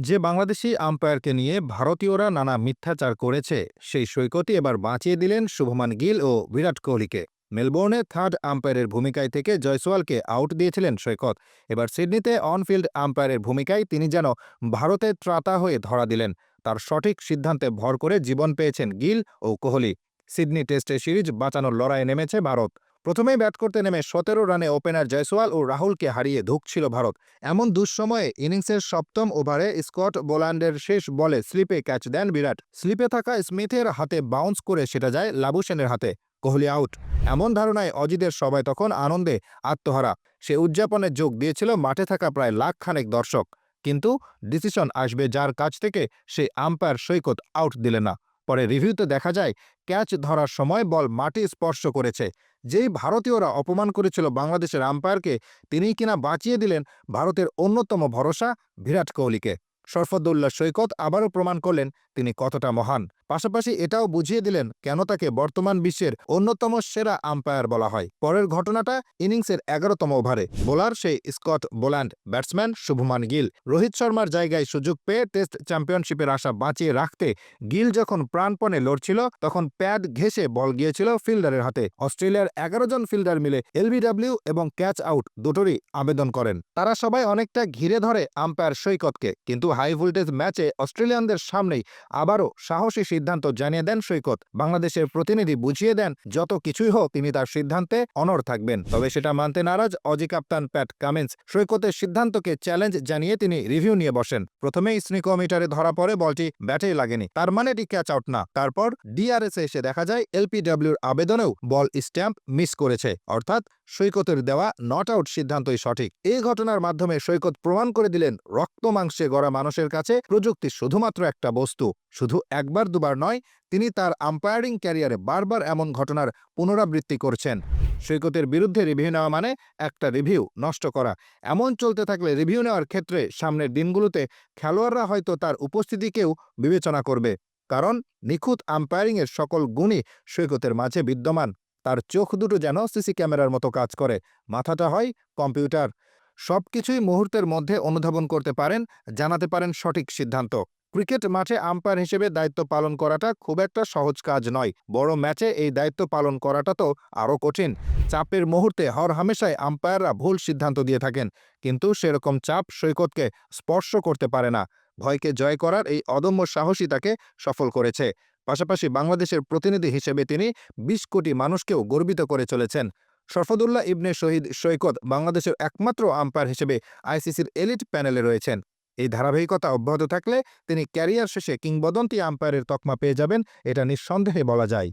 যে বাংলাদেশি আম্পায়ারকে নিয়ে ভারতীয়রা নানা মিথ্যাচার করেছে সেই সৈকতই এবার বাঁচিয়ে দিলেন শুভমান গিল ও বিরাট কোহলিকে। মেলবোর্নে থার্ড আম্পায়ারের ভূমিকায় থেকে জয়সওয়ালকে আউট দিয়েছিলেন সৈকত। এবার সিডনিতে অনফিল্ড আম্পায়ারের ভূমিকায় তিনি যেন ভারতের ত্রাতা হয়ে ধরা দিলেন। তার সঠিক সিদ্ধান্তে ভর করে জীবন পেয়েছেন গিল ও কোহলি। সিডনি টেস্টে সিরিজ বাঁচানোর লড়াইয়ে নেমেছে ভারত। প্রথমেই ব্যাট করতে নেমে ১৭ রানে ওপেনার জয়সওয়াল ও রাহুলকে হারিয়ে ধুঁকছিল ভারত। এমন দুঃসময়ে ইনিংসের সপ্তম ওভারে স্কট বোল্যান্ডের শেষ বলে স্লিপে ক্যাচ দেন বিরাট। স্লিপে থাকা স্মিথের হাতে বাউন্স করে সেটা যায় লাবুসেনের হাতে। কোহলি আউট। এমন ধারণায় অজিদের সবাই তখন আনন্দে আত্মহারা। সে উদযাপনে যোগ দিয়েছিল মাঠে থাকা প্রায় লাখ খানেক দর্শক। কিন্তু ডিসিশন আসবে যার কাছ থেকে, সে আম্পায়ার সৈকত আউট দিলে না। পরে রিভিউতে দেখা যায় ক্যাচ ধরার সময় বল মাটি স্পর্শ করেছে। যেই ভারতীয়রা অপমান করেছিল বাংলাদেশের আম্পায়ারকে, তিনিই কিনা বাঁচিয়ে দিলেন ভারতের অন্যতম ভরসা বিরাট কোহলিকে। শরফুদ্দৌল্লা সৈকত আবারও প্রমাণ করলেন তিনি কতটা মহান। পাশাপাশি এটাও বুঝিয়ে দিলেন কেন তাকে বর্তমান বিশ্বের অন্যতম সেরা আম্পায়ার বলা হয়। পরের ঘটনাটা ইনিংসের ১১তম ওভারে। বোলার সেই Scott Boland, batsman Shubman Gill. Rohit শর্মার জায়গায় সুযোগ পেয়ে টেস্ট চ্যাম্পিয়নশিপের আশা বাঁচিয়ে রাখতে গিল যখন প্রাণপণে লড়ছিল, তখন প্যাড ঘেঁষে বল গিয়েছিল ফিল্ডারের হাতে। অস্ট্রেলিয়ার ১১ জন ফিল্ডার মিলে এলবিডব্লিউ এবং ক্যাচ আউট দুটোরই আবেদন করেন। তারা সবাই অনেকটা ঘিরে ধরে আম্পায়ার সৈকতকে, কিন্তু হাই ভোল্টেজ ম্যাচে অস্ট্রেলিয়ানদের সামনেই আবারও সাহসী সিদ্ধান্ত জানিয়ে দেন সৈকত। বাংলাদেশের প্রতিনিধি বুঝিয়ে দেন যত কিছুই হোক তিনি তার সিদ্ধান্তে অনড় থাকবেন। তবে সেটা মানতে নারাজ অজি কাপ্তান প্যাট কামিন্স। সৈকতের সিদ্ধান্তকে চ্যালেঞ্জ জানিয়ে তিনি রিভিউ নিয়ে বসেন। প্রথমেই স্নিকোমিটারে ধরা পড়ে বলটি ব্যাটেই লাগেনি, তার মানে এটি ক্যাচ আউট না। তারপর ডিআরএস এসে দেখা যায় এলপিডব্লিউর আবেদনেও বল স্ট্যাম্প মিস করেছে, অর্থাৎ সৈকতের দেওয়া নট আউট সিদ্ধান্তই সঠিক। এই ঘটনার মাধ্যমে সৈকত প্রমাণ করে দিলেন রক্ত মাংসে গড়া মানুষের কাছে প্রযুক্তি শুধুমাত্র একটা বস্তু। শুধু একবার দুবার নয়, তিনি তার আম্পায়ারিং ক্যারিয়ারে বারবার এমন ঘটনার পুনরাবৃত্তি করছেন। সৈকতের বিরুদ্ধে রিভিউ নেওয়া মানে একটা রিভিউ নষ্ট করা। এমন চলতে থাকলে রিভিউ নেওয়ার ক্ষেত্রে সামনের দিনগুলোতে খেলোয়াড়রা হয়তো তার উপস্থিতিকেও বিবেচনা করবে। কারণ নিখুঁত আম্পায়ারিংয়ের সকল গুণই সৈকতের মাঝে বিদ্যমান। তার চোখ দুটো যেন সিসি ক্যামেরার মতো কাজ করে, মাথাটা হয় কম্পিউটার। সবকিছুই মুহূর্তের মধ্যে অনুধাবন করতে পারেন, জানাতে পারেন সঠিক সিদ্ধান্ত। ক্রিকেট মাঠে আম্পায়ার হিসেবে দায়িত্ব পালন করাটা খুব একটা সহজ কাজ নয়। বড় ম্যাচে এই দায়িত্ব পালন করাটা তো আরও কঠিন। চাপের মুহূর্তে হরহামেশাই আম্পায়াররা ভুল সিদ্ধান্ত দিয়ে থাকেন, কিন্তু সেরকম চাপ সৈকতকে স্পর্শ করতে পারে না। ভয়কে জয় করার এই অদম্য সাহসী তাকে সফল করেছে। পাশাপাশি বাংলাদেশের প্রতিনিধি হিসেবে তিনি ২০ কোটি মানুষকেও গর্বিত করে চলেছেন। শরফুদ্দৌল্লা ইবনে শহীদ সৈকত বাংলাদেশের একমাত্র আম্পায়ার হিসেবে আইসিসির এলিট প্যানেলে রয়েছেন। এই ধারাবাহিকতা অব্যাহত থাকলে তিনি ক্যারিয়ার শেষে কিংবদন্তি আম্পায়ারের তকমা পেয়ে যাবেন, এটা নিঃসন্দেহে বলা যায়।